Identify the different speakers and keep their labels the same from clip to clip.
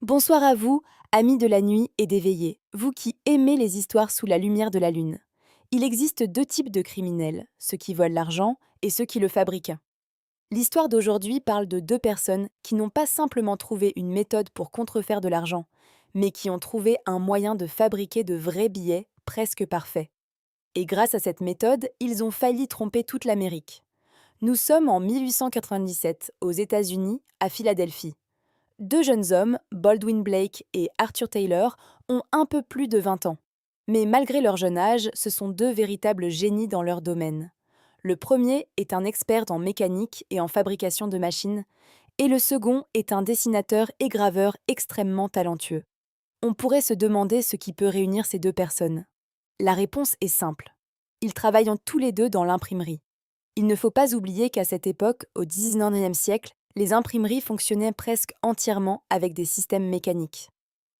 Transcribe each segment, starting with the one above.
Speaker 1: Bonsoir à vous, amis de la nuit et des veillées, vous qui aimez les histoires sous la lumière de la lune. Il existe deux types de criminels, ceux qui volent l'argent et ceux qui le fabriquent. L'histoire d'aujourd'hui parle de deux personnes qui n'ont pas simplement trouvé une méthode pour contrefaire de l'argent, mais qui ont trouvé un moyen de fabriquer de vrais billets presque parfaits. Et grâce à cette méthode, ils ont failli tromper toute l'Amérique. Nous sommes en 1897, aux États-Unis, à Philadelphie. Deux jeunes hommes, Baldwin Blake et Arthur Taylor, ont un peu plus de 20 ans. Mais malgré leur jeune âge, ce sont deux véritables génies dans leur domaine. Le premier est un expert en mécanique et en fabrication de machines, et le second est un dessinateur et graveur extrêmement talentueux. On pourrait se demander ce qui peut réunir ces deux personnes. La réponse est simple. Ils travaillent tous les deux dans l'imprimerie. Il ne faut pas oublier qu'à cette époque, au XIXe siècle, les imprimeries fonctionnaient presque entièrement avec des systèmes mécaniques.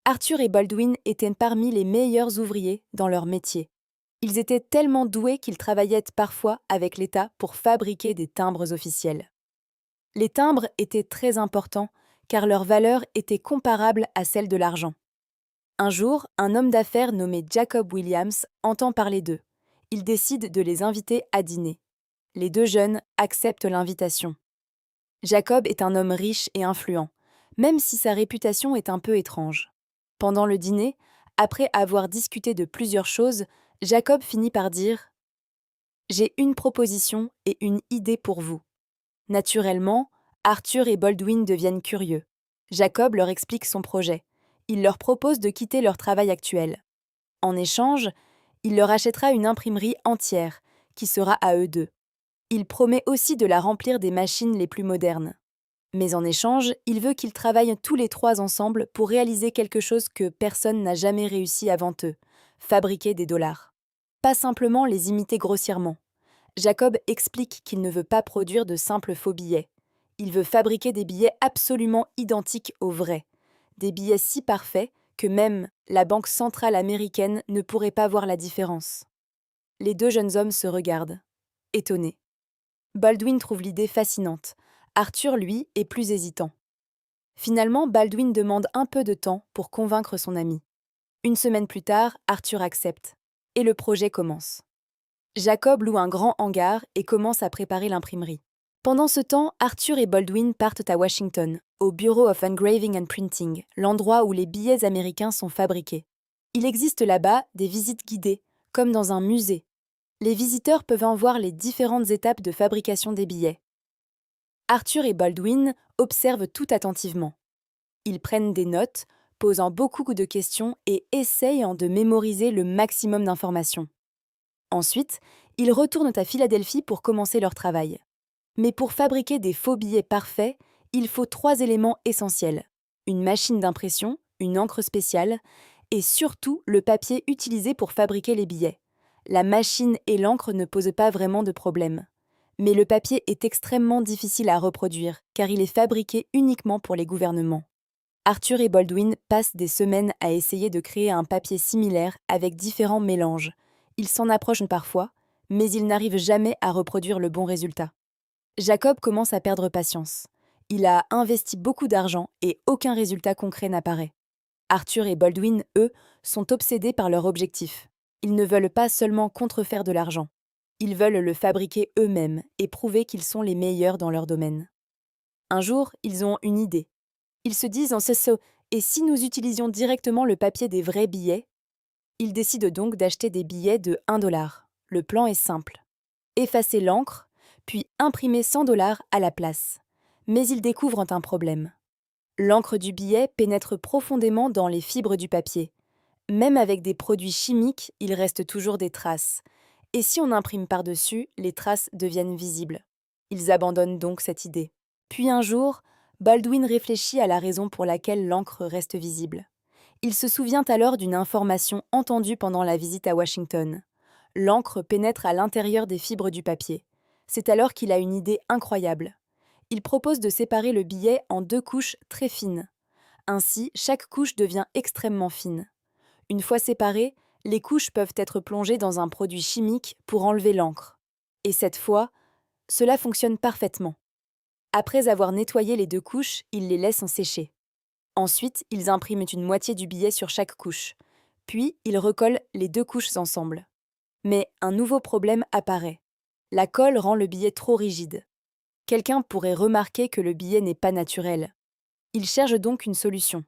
Speaker 1: Arthur et Baldwin étaient parmi les meilleurs ouvriers dans leur métier. Ils étaient tellement doués qu'ils travaillaient parfois avec l'État pour fabriquer des timbres officiels. Les timbres étaient très importants car leur valeur était comparable à celle de l'argent. Un jour, un homme d'affaires nommé Jacob Williams entend parler d'eux. Il décide de les inviter à dîner. Les deux jeunes acceptent l'invitation. Jacob est un homme riche et influent, même si sa réputation est un peu étrange. Pendant le dîner, après avoir discuté de plusieurs choses, Jacob finit par dire « J'ai une proposition et une idée pour vous. » Naturellement, Arthur et Baldwin deviennent curieux. Jacob leur explique son projet. Il leur propose de quitter leur travail actuel. En échange, il leur achètera une imprimerie entière, qui sera à eux deux. Il promet aussi de la remplir des machines les plus modernes. Mais en échange, il veut qu'ils travaillent tous les trois ensemble pour réaliser quelque chose que personne n'a jamais réussi avant eux, fabriquer des dollars. Pas simplement les imiter grossièrement. Jacob explique qu'il ne veut pas produire de simples faux billets. Il veut fabriquer des billets absolument identiques aux vrais. Des billets si parfaits que même la Banque centrale américaine ne pourrait pas voir la différence. Les deux jeunes hommes se regardent, étonnés. Baldwin trouve l'idée fascinante. Arthur, lui, est plus hésitant. Finalement, Baldwin demande un peu de temps pour convaincre son ami. Une semaine plus tard, Arthur accepte. Et le projet commence. Jacob loue un grand hangar et commence à préparer l'imprimerie. Pendant ce temps, Arthur et Baldwin partent à Washington, au Bureau of Engraving and Printing, l'endroit où les billets américains sont fabriqués. Il existe là-bas des visites guidées, comme dans un musée. Les visiteurs peuvent en voir les différentes étapes de fabrication des billets. Arthur et Baldwin observent tout attentivement. Ils prennent des notes, posant beaucoup de questions et essayent de mémoriser le maximum d'informations. Ensuite, ils retournent à Philadelphie pour commencer leur travail. Mais pour fabriquer des faux billets parfaits, il faut trois éléments essentiels. Une machine d'impression, une encre spéciale et surtout le papier utilisé pour fabriquer les billets. La machine et l'encre ne posent pas vraiment de problème. Mais le papier est extrêmement difficile à reproduire car il est fabriqué uniquement pour les gouvernements. Arthur et Baldwin passent des semaines à essayer de créer un papier similaire avec différents mélanges. Ils s'en approchent parfois, mais ils n'arrivent jamais à reproduire le bon résultat. Jacob commence à perdre patience. Il a investi beaucoup d'argent et aucun résultat concret n'apparaît. Arthur et Baldwin, eux, sont obsédés par leur objectif. Ils ne veulent pas seulement contrefaire de l'argent. Ils veulent le fabriquer eux-mêmes et prouver qu'ils sont les meilleurs dans leur domaine. Un jour, ils ont une idée. Ils se disent en ce et si nous utilisions directement le papier des vrais billets? Ils décident donc d'acheter des billets de 1 $. Le plan est simple. Effacer l'encre, puis imprimer 100 $ à la place. Mais ils découvrent un problème. L'encre du billet pénètre profondément dans les fibres du papier. Même avec des produits chimiques, il reste toujours des traces. Et si on imprime par-dessus, les traces deviennent visibles. Ils abandonnent donc cette idée. Puis un jour, Baldwin réfléchit à la raison pour laquelle l'encre reste visible. Il se souvient alors d'une information entendue pendant la visite à Washington. L'encre pénètre à l'intérieur des fibres du papier. C'est alors qu'il a une idée incroyable. Il propose de séparer le billet en 2 couches très fines. Ainsi, chaque couche devient extrêmement fine. Une fois séparées, les couches peuvent être plongées dans un produit chimique pour enlever l'encre. Et cette fois, cela fonctionne parfaitement. Après avoir nettoyé les 2 couches, il les laisse en sécher. Ensuite, ils impriment une moitié du billet sur chaque couche. Puis, ils recollent les deux couches ensemble. Mais un nouveau problème apparaît. La colle rend le billet trop rigide. Quelqu'un pourrait remarquer que le billet n'est pas naturel. Ils cherchent donc une solution.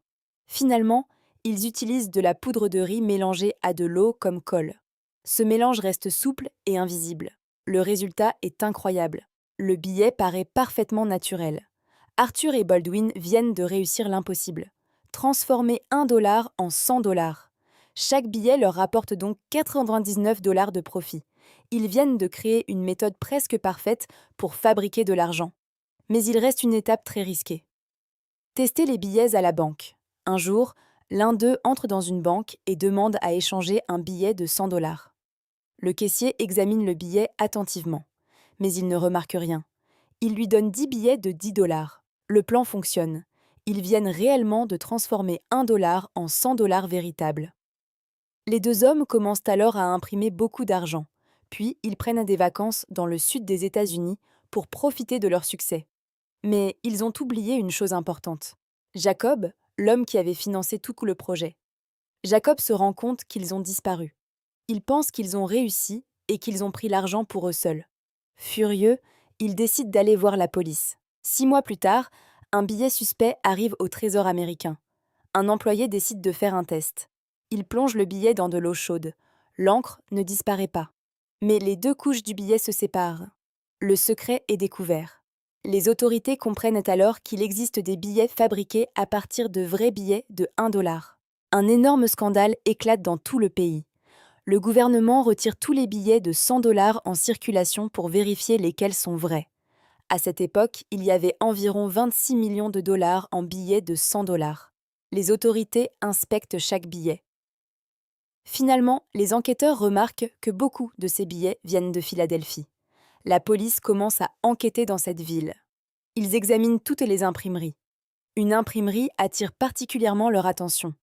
Speaker 1: Finalement, ils utilisent de la poudre de riz mélangée à de l'eau comme colle. Ce mélange reste souple et invisible. Le résultat est incroyable. Le billet paraît parfaitement naturel. Arthur et Baldwin viennent de réussir l'impossible. Transformer 1 $ en 100 $. Chaque billet leur rapporte donc 99 $ de profit. Ils viennent de créer une méthode presque parfaite pour fabriquer de l'argent. Mais il reste une étape très risquée. Tester les billets à la banque. Un jour, l'un d'eux entre dans une banque et demande à échanger un billet de 100 $. Le caissier examine le billet attentivement. Mais il ne remarque rien. Il lui donne 10 billets de 10 $. Le plan fonctionne. Ils viennent réellement de transformer 1 $ en 100 $ véritables. Les deux hommes commencent alors à imprimer beaucoup d'argent. Puis, ils prennent des vacances dans le sud des États-Unis pour profiter de leur succès. Mais ils ont oublié une chose importante. Jacob, l'homme qui avait financé tout le projet. Jacob se rend compte qu'ils ont disparu. Il pense qu'ils ont réussi et qu'ils ont pris l'argent pour eux seuls. Furieux, il décide d'aller voir la police. 6 mois plus tard, un billet suspect arrive au Trésor américain. Un employé décide de faire un test. Il plonge le billet dans de l'eau chaude. L'encre ne disparaît pas. Mais les deux couches du billet se séparent. Le secret est découvert. Les autorités comprennent alors qu'il existe des billets fabriqués à partir de vrais billets de 1 $. Un énorme scandale éclate dans tout le pays. Le gouvernement retire tous les billets de 100 $ en circulation pour vérifier lesquels sont vrais. À cette époque, il y avait environ 26 millions de dollars en billets de 100 $. Les autorités inspectent chaque billet. Finalement, les enquêteurs remarquent que beaucoup de ces billets viennent de Philadelphie. La police commence à enquêter dans cette ville. Ils examinent toutes les imprimeries. Une imprimerie attire particulièrement leur attention.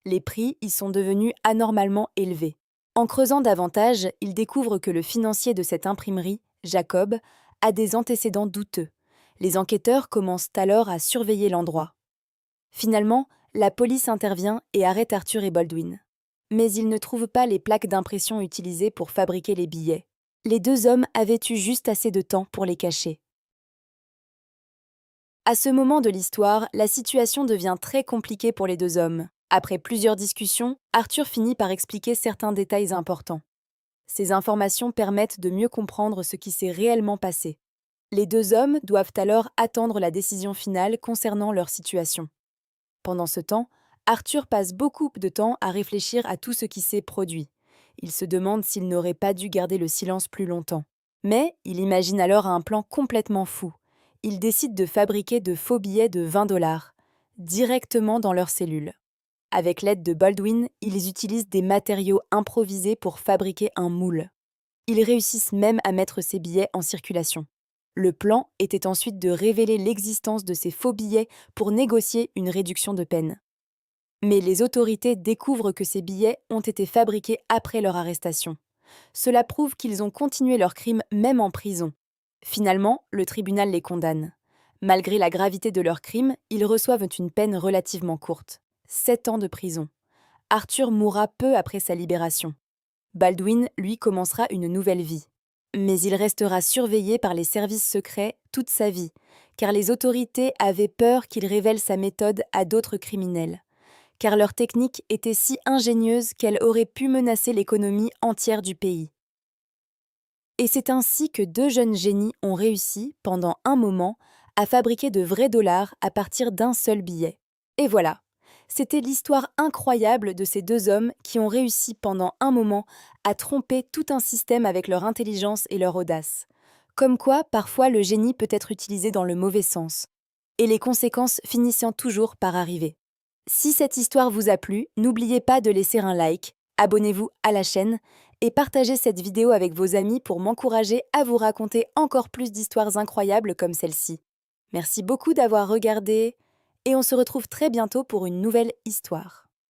Speaker 1: Les prix y sont devenus anormalement élevés. En creusant davantage, ils découvrent que le financier de cette imprimerie, Jacob, a des antécédents douteux. Les enquêteurs commencent alors à surveiller l'endroit. Finalement, la police intervient et arrête Arthur et Baldwin. Mais ils ne trouvent pas les plaques d'impression utilisées pour fabriquer les billets. Les deux hommes avaient eu juste assez de temps pour les cacher. À ce moment de l'histoire, la situation devient très compliquée pour les deux hommes. Après plusieurs discussions, Arthur finit par expliquer certains détails importants. Ces informations permettent de mieux comprendre ce qui s'est réellement passé. Les deux hommes doivent alors attendre la décision finale concernant leur situation. Pendant ce temps, Arthur passe beaucoup de temps à réfléchir à tout ce qui s'est produit. Il se demande s'il n'aurait pas dû garder le silence plus longtemps. Mais il imagine alors un plan complètement fou. Il décide de fabriquer de faux billets de 20 $, directement dans leur cellule. Avec l'aide de Baldwin, ils utilisent des matériaux improvisés pour fabriquer un moule. Ils réussissent même à mettre ces billets en circulation. Le plan était ensuite de révéler l'existence de ces faux billets pour négocier une réduction de peine. Mais les autorités découvrent que ces billets ont été fabriqués après leur arrestation. Cela prouve qu'ils ont continué leur crime même en prison. Finalement, le tribunal les condamne. Malgré la gravité de leur crime, ils reçoivent une peine relativement courte. 7 ans de prison. Arthur mourra peu après sa libération. Baldwin, lui, commencera une nouvelle vie. Mais il restera surveillé par les services secrets toute sa vie, car les autorités avaient peur qu'il révèle sa méthode à d'autres criminels, car leur technique était si ingénieuse qu'elle aurait pu menacer l'économie entière du pays. Et c'est ainsi que deux jeunes génies ont réussi, pendant un moment, à fabriquer de vrais dollars à partir d'un seul billet. Et voilà, c'était l'histoire incroyable de ces deux hommes qui ont réussi pendant un moment à tromper tout un système avec leur intelligence et leur audace. Comme quoi, parfois, le génie peut être utilisé dans le mauvais sens, et les conséquences finissant toujours par arriver. Si cette histoire vous a plu, n'oubliez pas de laisser un like, abonnez-vous à la chaîne et partagez cette vidéo avec vos amis pour m'encourager à vous raconter encore plus d'histoires incroyables comme celle-ci. Merci beaucoup d'avoir regardé et on se retrouve très bientôt pour une nouvelle histoire.